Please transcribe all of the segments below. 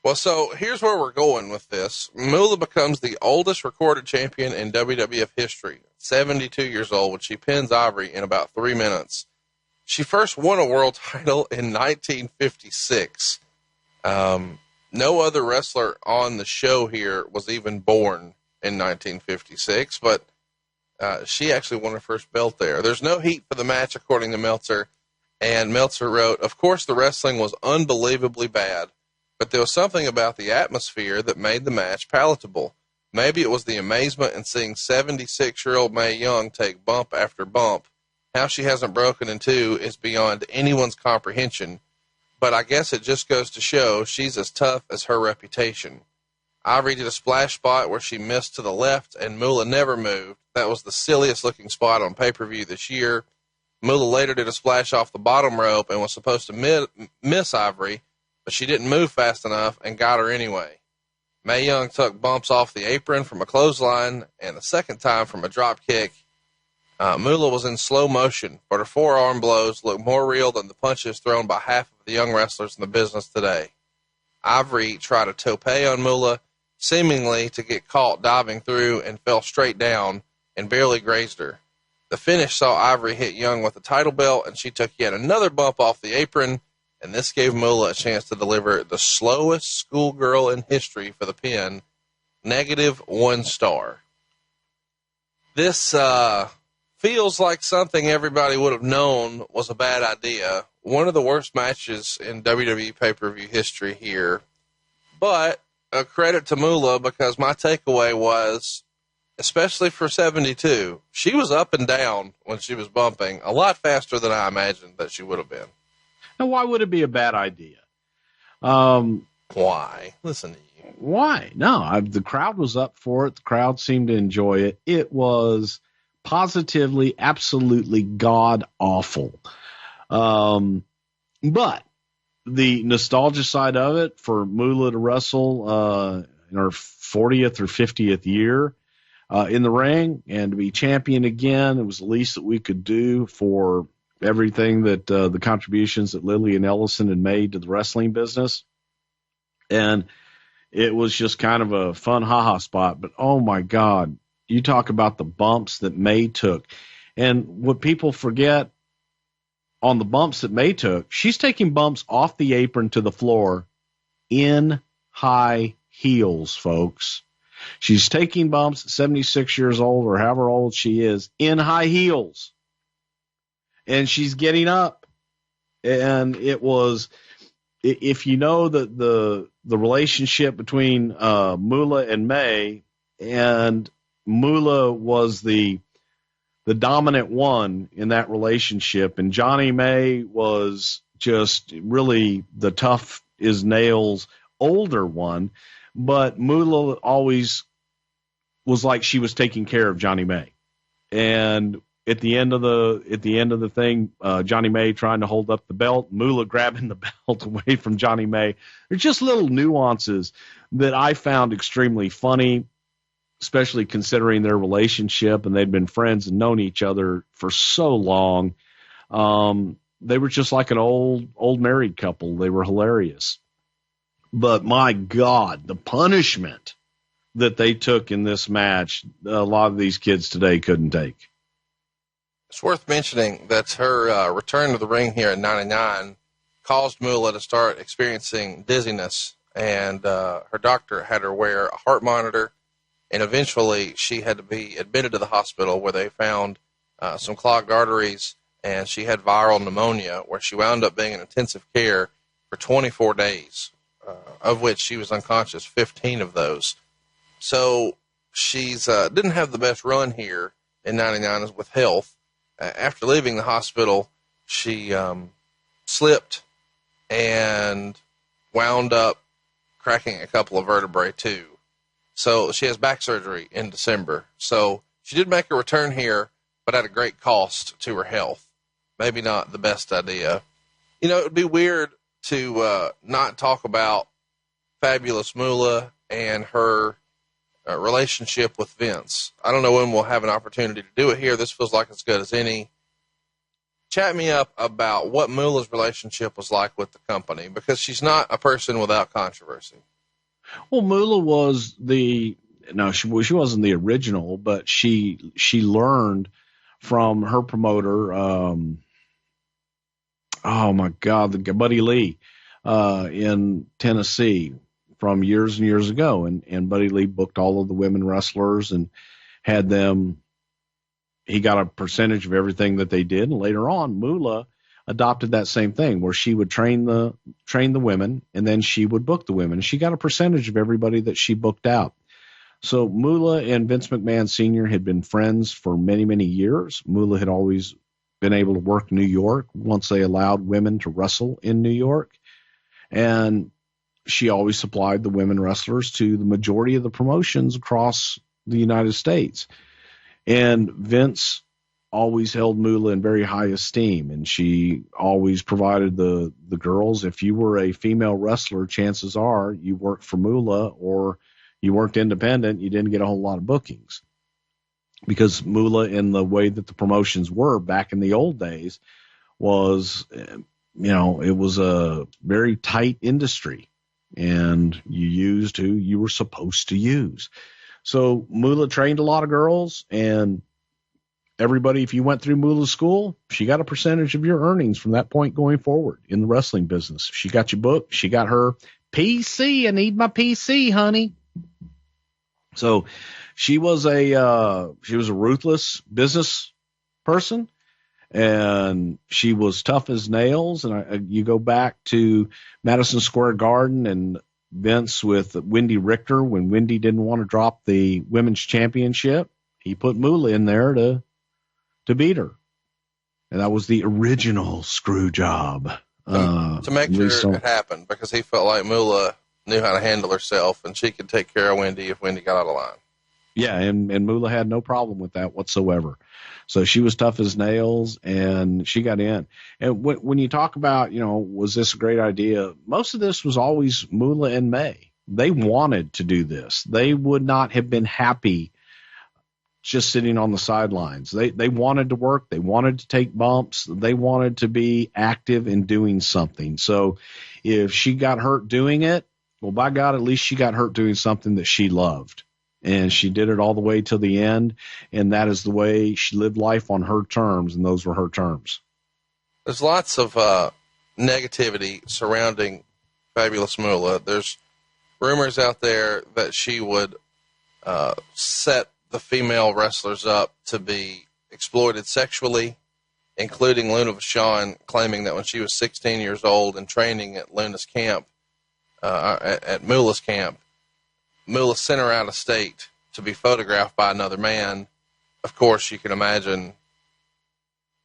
Well, so here's where we're going with this. Moolah becomes the oldest recorded champion in WWF history, 72 years old, when she pins Ivory in about 3 minutes. She first won a world title in 1956. No other wrestler on the show here was even born in 1956, but she actually won her first belt there. There's no heat for the match, according to Meltzer, and Meltzer wrote, "Of course, the wrestling was unbelievably bad, but there was something about the atmosphere that made the match palatable. Maybe it was the amazement in seeing 76-year-old Mae Young take bump after bump. How she hasn't broken in two is beyond anyone's comprehension, but I guess it just goes to show she's as tough as her reputation. Ivory did a splash spot where she missed to the left, and Moolah never moved. That was the silliest looking spot on pay-per-view this year. Moolah later did a splash off the bottom rope and was supposed to miss Ivory, but she didn't move fast enough and got her anyway. Mae Young took bumps off the apron from a clothesline and the second time from a drop kick. Moolah was in slow motion, but her forearm blows looked more real than the punches thrown by half of the young wrestlers in the business today. Ivory tried a tope on Moolah, seemingly to get caught diving through, and fell straight down and barely grazed her. The finish saw Ivory hit Young with the title belt, and she took yet another bump off the apron, and this gave Moolah a chance to deliver the slowest schoolgirl in history for the pin, -1 star. This feels like something everybody would have known was a bad idea. One of the worst matches in WWE pay-per-view history here. But a credit to Moolah, because my takeaway was, especially for 72, she was up and down when she was bumping a lot faster than I imagined that she would have been. Now, why would it be a bad idea? Why? Listen to you. Why? No, the crowd was up for it. The crowd seemed to enjoy it. It was positively, absolutely god-awful. But the nostalgia side of it, for Moolah to wrestle in her 40th or 50th year in the ring and to be champion again, it was the least that we could do for everything that the contributions that Lillian Ellison had made to the wrestling business. And it was just kind of a fun ha-ha spot. But, oh, my God, you talk about the bumps that Mae took. And what people forget on the bumps that Mae took, she's taking bumps off the apron to the floor in high heels, folks. She's taking bumps at 76 years old or however old she is in high heels. And she's getting up. And it was, if you know the relationship between Moolah and Mae, and Moolah was the dominant one in that relationship, and Johnny Mae was just really the tough as nails older one, but Moolah always was like she was taking care of Johnny Mae. And at the end of the thing, Johnny Mae trying to hold up the belt, Moolah grabbing the belt away from Johnny Mae. There's just little nuances that I found extremely funny, especially considering their relationship, and they'd been friends and known each other for so long. They were just like an old married couple. They were hilarious. But my God, the punishment that they took in this match, a lot of these kids today couldn't take. It's worth mentioning that her return to the ring here in 99 caused Moolah to start experiencing dizziness, and her doctor had her wear a heart monitor, and eventually she had to be admitted to the hospital where they found some clogged arteries, and she had viral pneumonia, where she wound up being in intensive care for 24 days, of which she was unconscious 15 of those. So she's didn't have the best run here in 99 with health. After leaving the hospital, she slipped and wound up cracking a couple of vertebrae too. So she has back surgery in December. So she did make a return here, but at a great cost to her health. Maybe not the best idea. You know, it would be weird to not talk about Fabulous Moolah and her relationship with Vince. I don't know when we'll have an opportunity to do it here. This feels like as good as any. Chat me up about what Moolah's relationship was like with the company, because she's not a person without controversy. Well, Moolah was she wasn't the original, but she learned from her promoter. Oh my God, the Buddy Lee, in Tennessee from years and years ago. And Buddy Lee booked all of the women wrestlers and had them, he got a percentage of everything that they did. And later on, Moolah adopted that same thing where she would train the women and then she would book the women. She got a percentage of everybody that she booked out. So Moolah and Vince McMahon Sr. had been friends for many, many years. Moolah had always been able to work New York once they allowed women to wrestle in New York. And she always supplied the women wrestlers to the majority of the promotions across the United States. And Vince always held Moolah in very high esteem, and she always provided the girls. If you were a female wrestler, chances are you worked for Moolah or you worked independent. You didn't get a whole lot of bookings because Moolah, in the way that the promotions were back in the old days, was, it was a very tight industry, and you used who you were supposed to use. So Moolah trained a lot of girls, and everybody, if you went through Moolah's school, she got a percentage of your earnings from that point going forward in the wrestling business. She got you booked. She got her PC. I need my PC, honey. So she was a ruthless business person, and she was tough as nails. And you go back to Madison Square Garden and Vince with Wendy Richter, when Wendy didn't want to drop the women's championship, he put Moolah in there to beat her. And that was the original screw job. To make sure it happened, because he felt like Moolah knew how to handle herself and she could take care of Wendy if Wendy got out of line. Yeah, and Moolah had no problem with that whatsoever. So she was tough as nails, and she got in. And when you talk about, was this a great idea? Most of this was always Moolah and May. They wanted to do this. They would not have been happy just sitting on the sidelines. They wanted to work. They wanted to take bumps. They wanted to be active in doing something. So if she got hurt doing it, well, by God, at least she got hurt doing something that she loved. And she did it all the way till the end. And that is the way she lived life on her terms. And those were her terms. There's lots of negativity surrounding Fabulous Moolah. There's rumors out there that she would set the female wrestlers up to be exploited sexually, including Luna Vachon claiming that when she was 16 years old and training at Luna's camp, at Moolah's camp, Moolah sent her out of state to be photographed by another man. Of course, you can imagine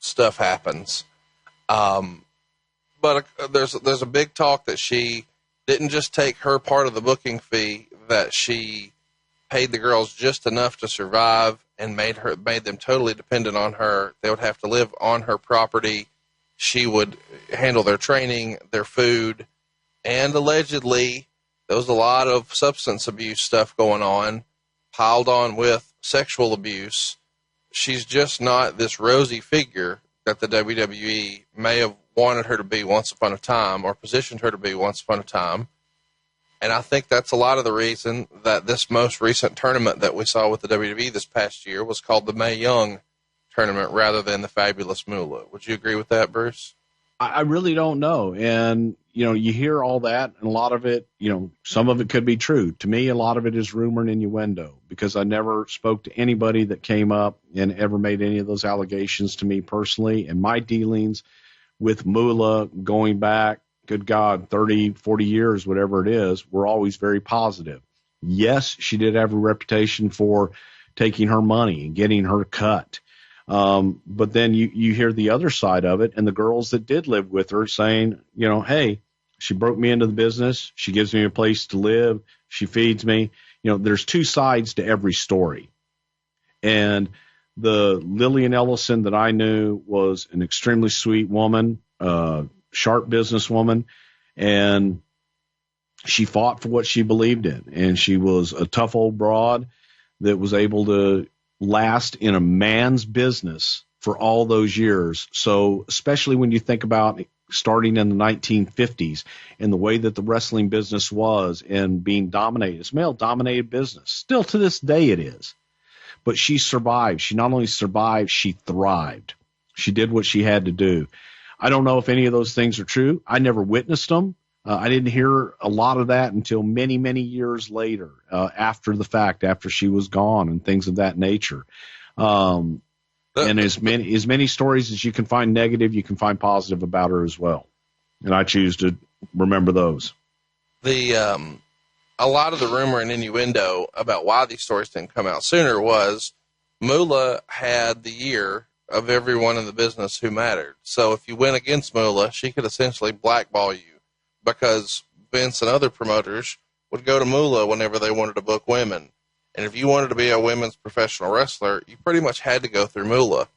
stuff happens. But there's a big talk that she didn't just take her part of the booking fee, that she paid the girls just enough to survive and made them totally dependent on her. They would have to live on her property. She would handle their training, their food, and allegedly there was a lot of substance abuse stuff going on, piled on with sexual abuse. She's just not this rosy figure that the WWE may have wanted her to be once upon a time, or positioned her to be once upon a time. And I think that's a lot of the reason that this most recent tournament that we saw with the WWE this past year was called the Mae Young tournament rather than the Fabulous Moolah. Would you agree with that, Bruce? I really don't know. And, you hear all that, and a lot of it, some of it could be true. To me, a lot of it is rumor and innuendo, because I never spoke to anybody that came up and ever made any of those allegations to me personally. And my dealings with Moolah going back, good God, 30, 40 years, whatever it is, were always very positive. Yes, she did have a reputation for taking her money and getting her cut. But then you hear the other side of it, and the girls that did live with her saying, hey, she broke me into the business. She gives me a place to live. She feeds me. There's two sides to every story. And the Lillian Ellison that I knew was an extremely sweet woman, sharp businesswoman, and she fought for what she believed in. And she was a tough old broad that was able to last in a man's business for all those years. So especially when you think about starting in the 1950s, and the way that the wrestling business was and being dominated. It's male-dominated business. Still to this day it is. But she survived. She not only survived, she thrived. She did what she had to do. I don't know if any of those things are true. I never witnessed them. I didn't hear a lot of that until many, many years later, after the fact, after she was gone and things of that nature. And as many stories as you can find negative, you can find positive about her as well. And I choose to remember those. A lot of the rumor and innuendo about why these stories didn't come out sooner was Moolah had the ear of everyone in the business who mattered. So if you went against Moolah, she could essentially blackball you, because Vince and other promoters would go to Moolah whenever they wanted to book women. And if you wanted to be a women's professional wrestler, you pretty much had to go through Moolah.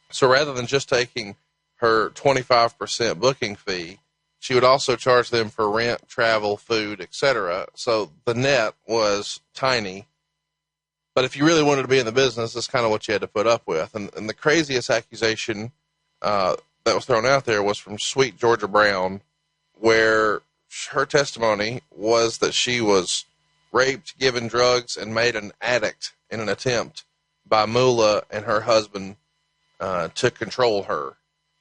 So rather than just taking her 25% booking fee, she would also charge them for rent, travel, food, etc. So the net was tiny. But if you really wanted to be in the business, that's kind of what you had to put up with. And the craziest accusation that was thrown out there was from Sweet Georgia Brown, where her testimony was that she was raped, given drugs, and made an addict in an attempt by Moolah and her husband to control her.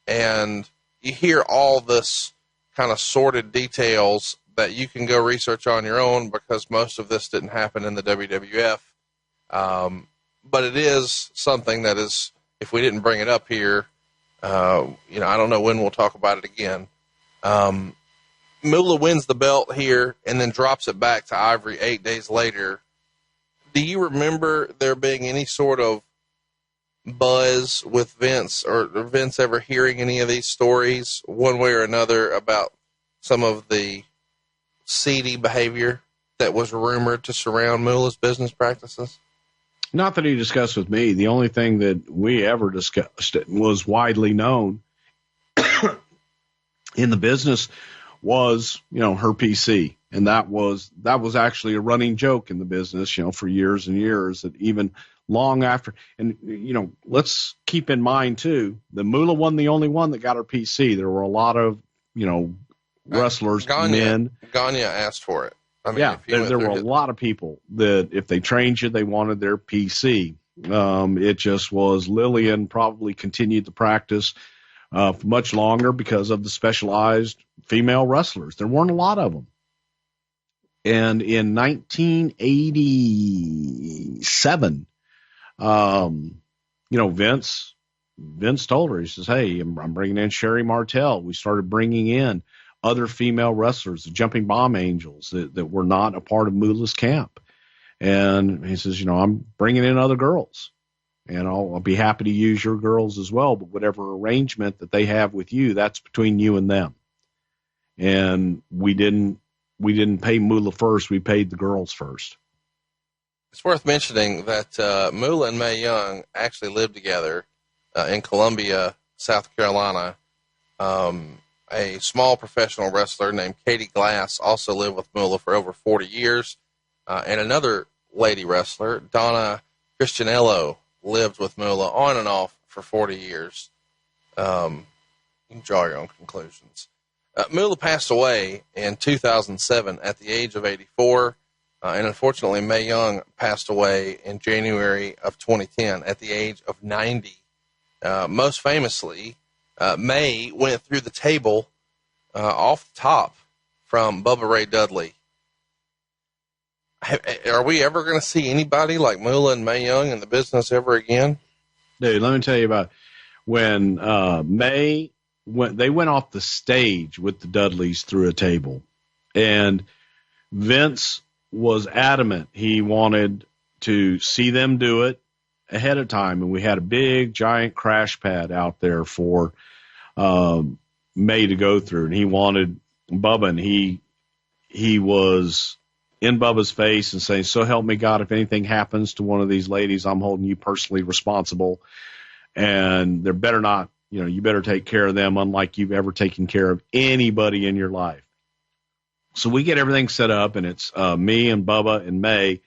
And you hear all this kind of sordid details that you can go research on your own, because most of this didn't happen in the WWF. But it is something that is, if we didn't bring it up here, I don't know when we'll talk about it again. Moolah wins the belt here and then drops it back to Ivory 8 days later. Do you remember there being any sort of buzz with Vince, or Vince ever hearing any of these stories one way or another about some of the seedy behavior that was rumored to surround Moolah's business practices? Not that he discussed with me. The only thing that we ever discussed was widely known in the business was, her PC. And that was actually a running joke in the business, for years and years, that even long after. And, let's keep in mind too, the Moolah wasn't the only one that got her PC. There were a lot of, wrestlers, men. Gagne asked for it. There were a lot of people that if they trained you, they wanted their PC. It just was Lillian probably continued the practice for much longer because of the specialized female wrestlers. There weren't a lot of them. And in 1987, Vince told her, he says, hey, I'm bringing in Sherry Martel. We started bringing in other female wrestlers, the Jumping Bomb Angels, that were not a part of Moolah's camp. And he says, I'm bringing in other girls, and I'll be happy to use your girls as well. But whatever arrangement that they have with you, that's between you and them. And we didn't pay Moolah first. We paid the girls first. It's worth mentioning that Moolah and Mae Young actually lived together in Columbia, South Carolina. A small professional wrestler named Katie Glass also lived with Moolah for over 40 years. And another lady wrestler, Donna Christianello, lived with Moolah on and off for 40 years. You can draw your own conclusions. Moolah passed away in 2007 at the age of 84. And unfortunately, Mae Young passed away in January of 2010 at the age of 90. Most famously, Mae went through the table off the top from Bubba Ray Dudley. Are we ever going to see anybody like Moolah and Mae Young in the business ever again? Dude, let me tell you about when Mae they went off the stage with the Dudleys through a table, and Vince was adamant he wanted to see them do it ahead of time, and we had a big giant crash pad out there for Mae to go through, and he wanted Bubba, and he was in Bubba's face and saying, so help me God, if anything happens to one of these ladies, I'm holding you personally responsible, and there better not, you better take care of them unlike you've ever taken care of anybody in your life. So we get everything set up, and it's me and Bubba and Mae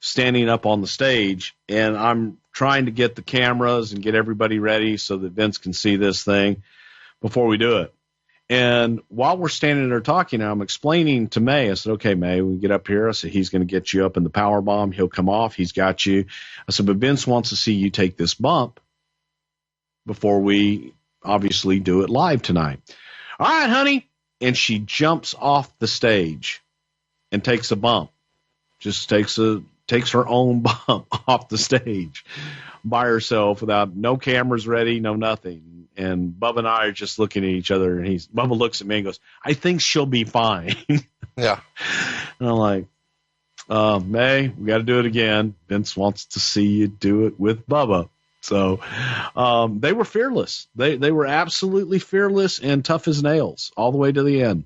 standing up on the stage, and I'm trying to get the cameras and get everybody ready so that Vince can see this thing before we do it. And while we're standing there talking, I'm explaining to May. I said, okay, May, we get up here. I said, he's going to get you up in the power bomb. He'll come off. He's got you. I said, but Vince wants to see you take this bump before we obviously do it live tonight. All right, honey. And she jumps off the stage and takes a bump. Just takes her own bump off the stage by herself without no cameras ready, no nothing. And Bubba and I are just looking at each other, and Bubba looks at me and goes, I think she'll be fine. Yeah. And I'm like, May, we got to do it again. Vince wants to see you do it with Bubba. So they were fearless. They were absolutely fearless and tough as nails all the way to the end.